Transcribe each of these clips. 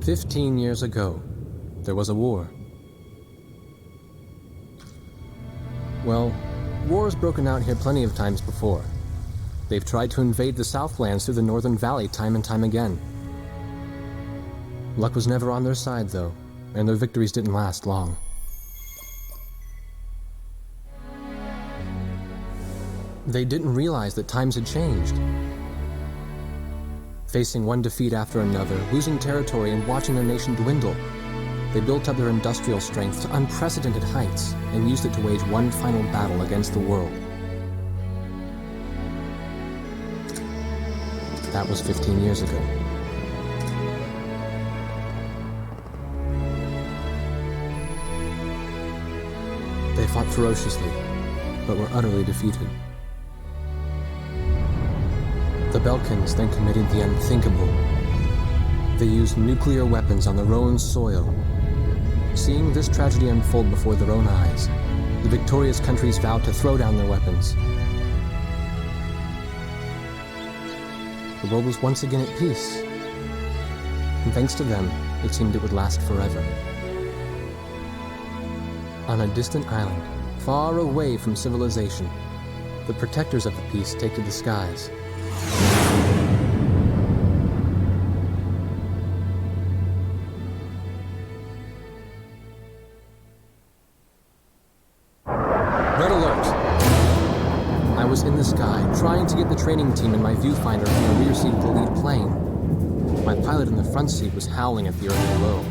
15 years ago, there was a war. Well, war's broken out here plenty of times before. They've tried to invade the Southlands through the Northern Valley time and time again. Luck was never on their side, though, and their victories didn't last long. They didn't realize that times had changed. Facing one defeat after another, losing territory and watching their nation dwindle, they built up their industrial strength to unprecedented heights and used it to wage one final battle against the world. That was 15 years ago. They fought ferociously, but were utterly defeated. The Belkans then committed the unthinkable. They used nuclear weapons on their own soil. Seeing this tragedy unfold before their own eyes, the victorious countries vowed to throw down their weapons. The world was once again at peace, and thanks to them, it seemed it would last forever. On a distant island, far away from civilization, the protectors of the peace take to the skies. Red alert! I was in the sky, trying to get the training team in my viewfinder from the rear seat of the lead plane. My pilot in the front seat was howling at the earth below.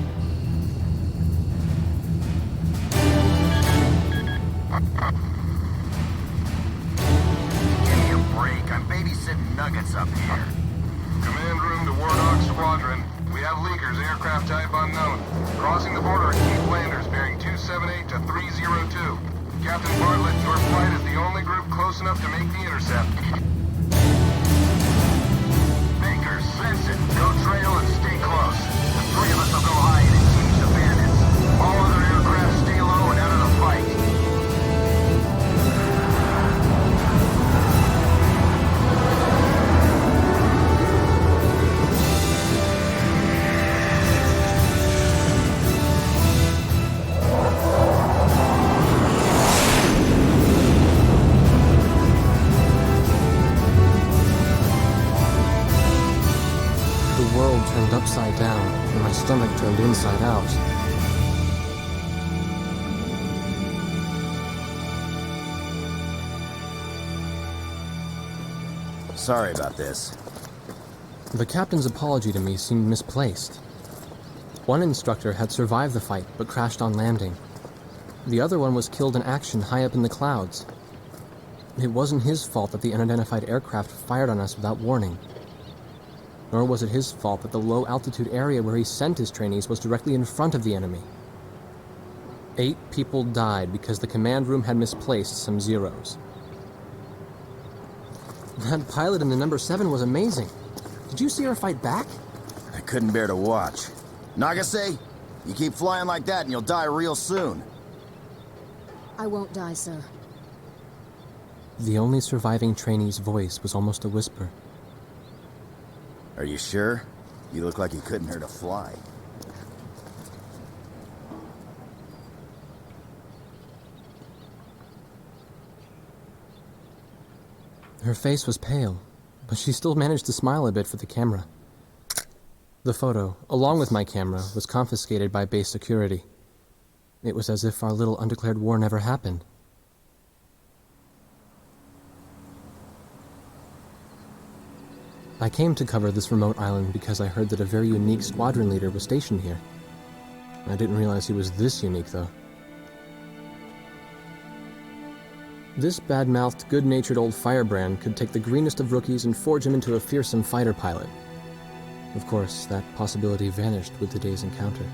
Give me a break. I'm babysitting Nuggets up here. Command room to Wardog Squadron. We have leakers, aircraft type unknown. Crossing the border at Cape Landers, bearing 278 to 302. Captain Bartlett, your flight is the only group close enough to make the intercept. Baker, sense it. Go trail and stay close. The three of us will go hide and teach the bandits. All other aircraft stay low and out of the fight. The world turned upside down, and my stomach turned inside out. Sorry about this. The captain's apology to me seemed misplaced. One instructor had survived the fight, but crashed on landing. The other one was killed in action high up in the clouds. It wasn't his fault that the unidentified aircraft fired on us without warning. Nor was it his fault that the low-altitude area where he sent his trainees was directly in front of the enemy. 8 people died because the command room had misplaced some zeros. That pilot in the number 7 was amazing. Did you see her fight back? I couldn't bear to watch. Nagase, you keep flying like that and you'll die real soon. I won't die, sir. The only surviving trainee's voice was almost a whisper. Are you sure? You look like you couldn't hurt a fly. Her face was pale, but she still managed to smile a bit for the camera. The photo, along with my camera, was confiscated by base security. It was as if our little undeclared war never happened. I came to cover this remote island because I heard that a very unique squadron leader was stationed here. I didn't realize he was this unique, though. This bad-mouthed, good-natured old firebrand could take the greenest of rookies and forge him into a fearsome fighter pilot. Of course, that possibility vanished with today's encounter.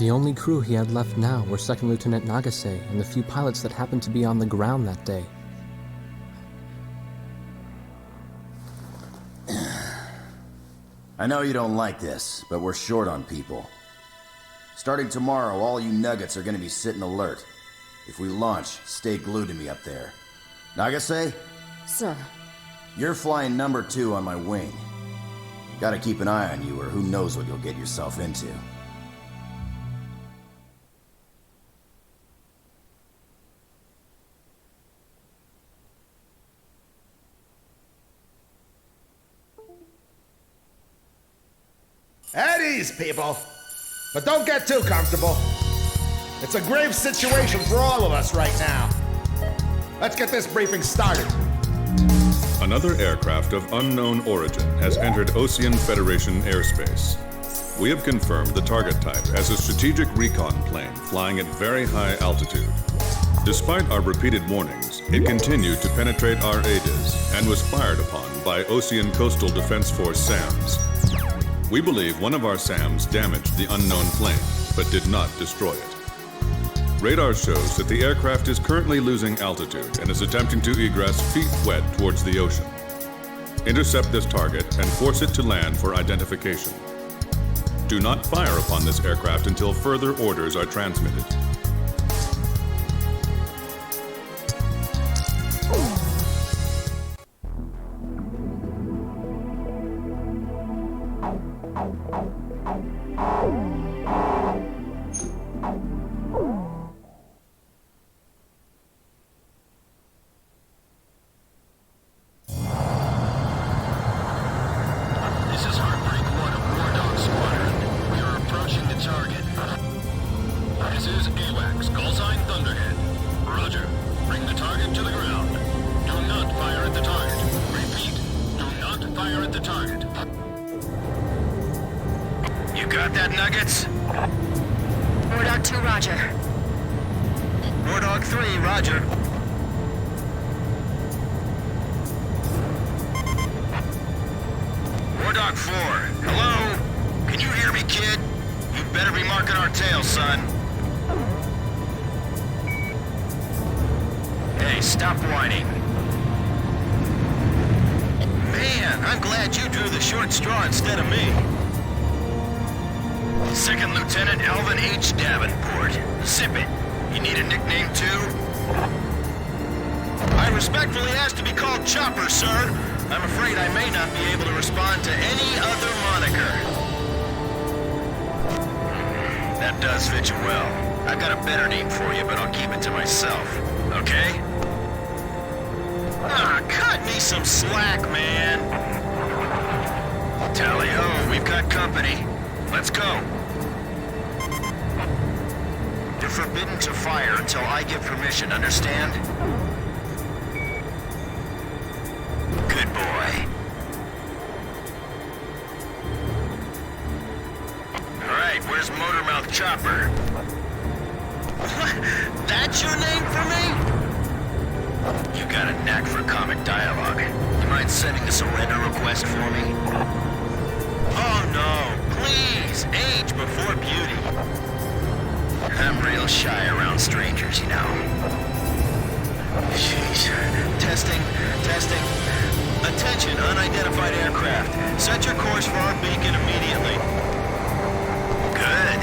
The only crew he had left now were Second Lieutenant Nagase and the few pilots that happened to be on the ground that day. I know you don't like this, but we're short on people. Starting tomorrow, all you Nuggets are gonna be sitting alert. If we launch, stay glued to me up there. Nagase, Sir. you're flying number 2 on my wing. Gotta keep an eye on you, or who knows what you'll get yourself into. At ease, people. But don't get too comfortable. It's a grave situation for all of us right now. Let's get this briefing started. Another aircraft of unknown origin has entered Ocean Federation airspace. We have confirmed the target type as a strategic recon plane flying at very high altitude. Despite our repeated warnings, it continued to penetrate our ADIS and was fired upon by Ocean Coastal Defense Force SAMs. We believe one of our SAMs damaged the unknown plane, but did not destroy it. Radar shows that the aircraft is currently losing altitude and is attempting to egress feet wet towards the ocean. Intercept this target and force it to land for identification. Do not fire upon this aircraft until further orders are transmitted. Wardog 2, roger. Wardog 3, roger. Wardog 4, hello? Can you hear me, kid? You better be marking our tail, son. Hey, stop whining. Man, I'm glad you drew the short straw instead of me. Second Lieutenant Alvin H. Davenport. Zip it. You need a nickname too? I respectfully ask to be called Chopper, sir. I'm afraid I may not be able to respond to any other moniker. That does fit you well. I've got a better name for you, but I'll keep it to myself. Okay? Ah, cut me some slack, man. Tally-ho, we've got company. Let's go. You're forbidden to fire until I give permission, understand? Good boy. Alright, where's Motormouth Chopper? That's your name for me? You got a knack for comic dialogue. You mind sending a surrender request for me? Oh no, please, age before beauty. I'm real shy around strangers, you know. Jeez. Testing. Attention, unidentified aircraft. Set your course for our beacon immediately. Good.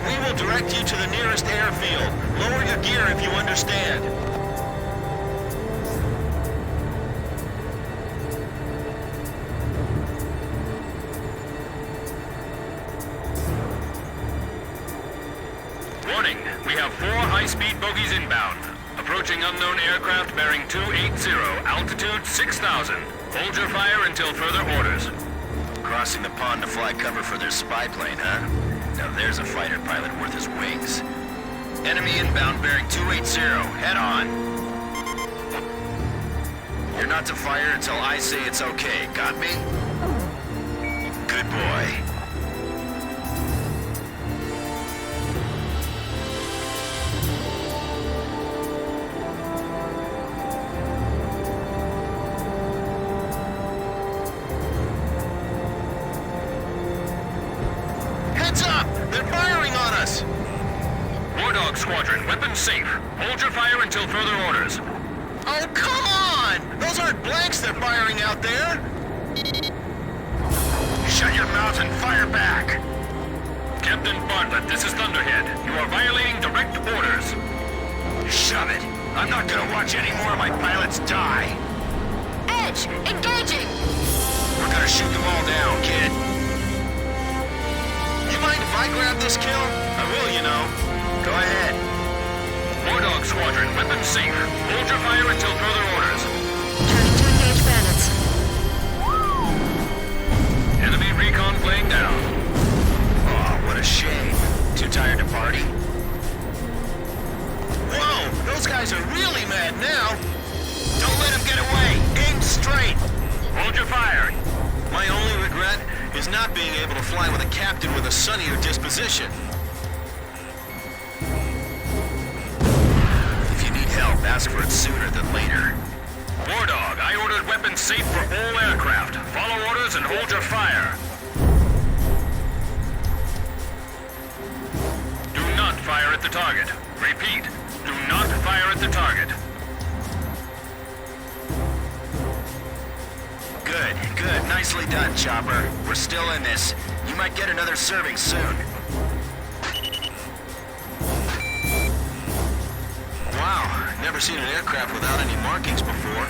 We will direct you to the nearest airfield. Lower your gear if you understand. Warning, we have 4 high-speed bogies inbound. Approaching unknown aircraft bearing 280, altitude 6,000. Hold your fire until further orders. Crossing the pond to fly cover for their spy plane, huh? Now there's a fighter pilot worth his wings. Enemy inbound bearing 280. Head on. You're not to fire until I say it's okay. Got me? Good boy. Squadron, weapons safe. Hold your fire until further orders. Oh, come on! Those aren't blanks they're firing out there! Shut your mouth and fire back! Captain Bartlett, this is Thunderhead. You are violating direct orders. Shove it! I'm not gonna watch any more of my pilots die! Edge, engaging! We're gonna shoot them all down, kid. You mind if I grab this kill? I will, you know. Go ahead. War Dog Squadron, weapons safe. Hold your fire until further orders. Turning to engage bandits. Enemy recon flaying down. Oh, what a shame. Too tired to party? Whoa! Those guys are really mad now! Don't let them get away! Aim straight! Hold your fire. My only regret is not being able to fly with a captain with a sunnier disposition. If you need help, ask for it sooner than later. War Dog, I ordered weapons safe for all aircraft. Follow orders and hold your fire. Do not fire at the target. Repeat, do not fire at the target. Good, good. Nicely done, Chopper. We're still in this. You might get another serving soon. Wow, never seen an aircraft without any markings before.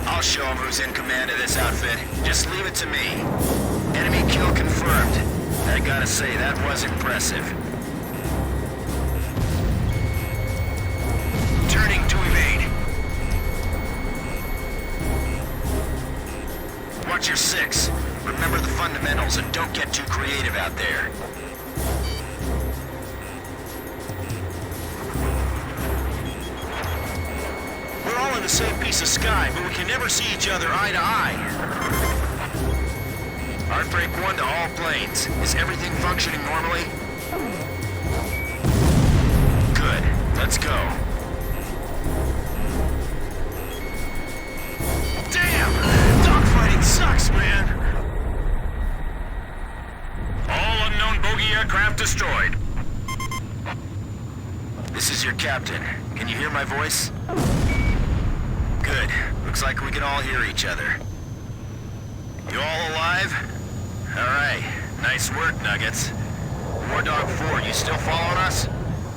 I'll show him who's in command of this outfit. Just leave it to me. Enemy kill confirmed. I gotta say, that was impressive. Turning to evade. Watch your six. Remember the fundamentals and don't get too creative out there. We're all in the same piece of sky, but we can never see each other eye to eye. Heartbreak 1 to all planes. Is everything functioning normally? Good. Let's go. Damn! Dogfighting sucks, man! All unknown bogey aircraft destroyed. This is your captain. Can you hear my voice? Good. Looks like we can all hear each other. You all alive? Alright. Nice work, Nuggets. War Dog 4, you still following us?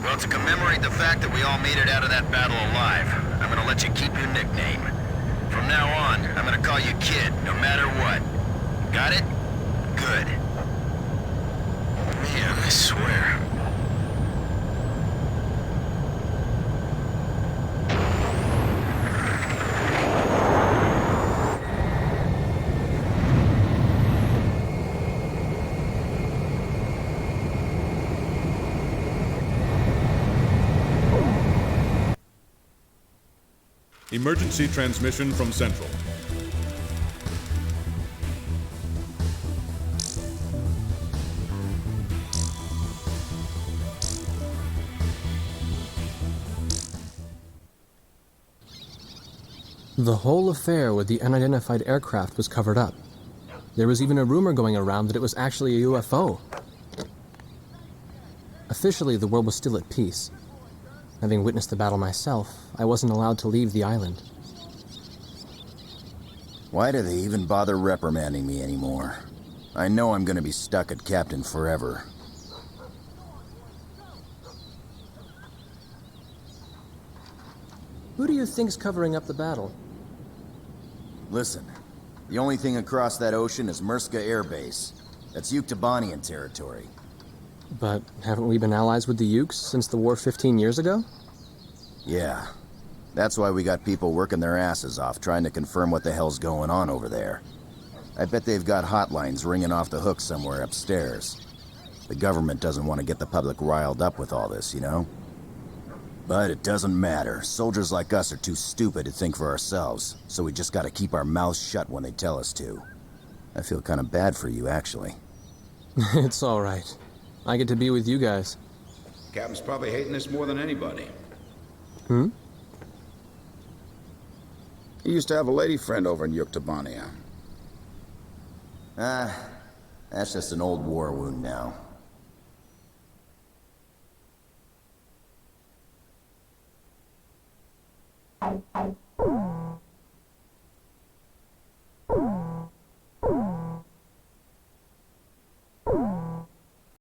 Well, to commemorate the fact that we all made it out of that battle alive, I'm gonna let you keep your nickname. From now on, I'm gonna call you Kid, no matter what. Got it? Good. Man, I swear. Emergency transmission from Central. The whole affair with the unidentified aircraft was covered up. There was even a rumor going around that it was actually a UFO. Officially, the world was still at peace. Having witnessed the battle myself, I wasn't allowed to leave the island. Why do they even bother reprimanding me anymore? I know I'm gonna be stuck at Captain forever. Who do you think's covering up the battle? Listen, the only thing across that ocean is Murska Air Base. That's Yuktobanian territory. But haven't we been allies with the Ukes since the war 15 years ago? Yeah. That's why we got people working their asses off trying to confirm what the hell's going on over there. I bet they've got hotlines ringing off the hook somewhere upstairs. The government doesn't want to get the public riled up with all this, you know? But it doesn't matter. Soldiers like us are too stupid to think for ourselves, so we just gotta keep our mouths shut when they tell us to. I feel kind of bad for you, actually. It's all right. I get to be with you guys. Captain's probably hating this more than anybody. He used to have a lady friend over in Yuktobania. That's just an old war wound now.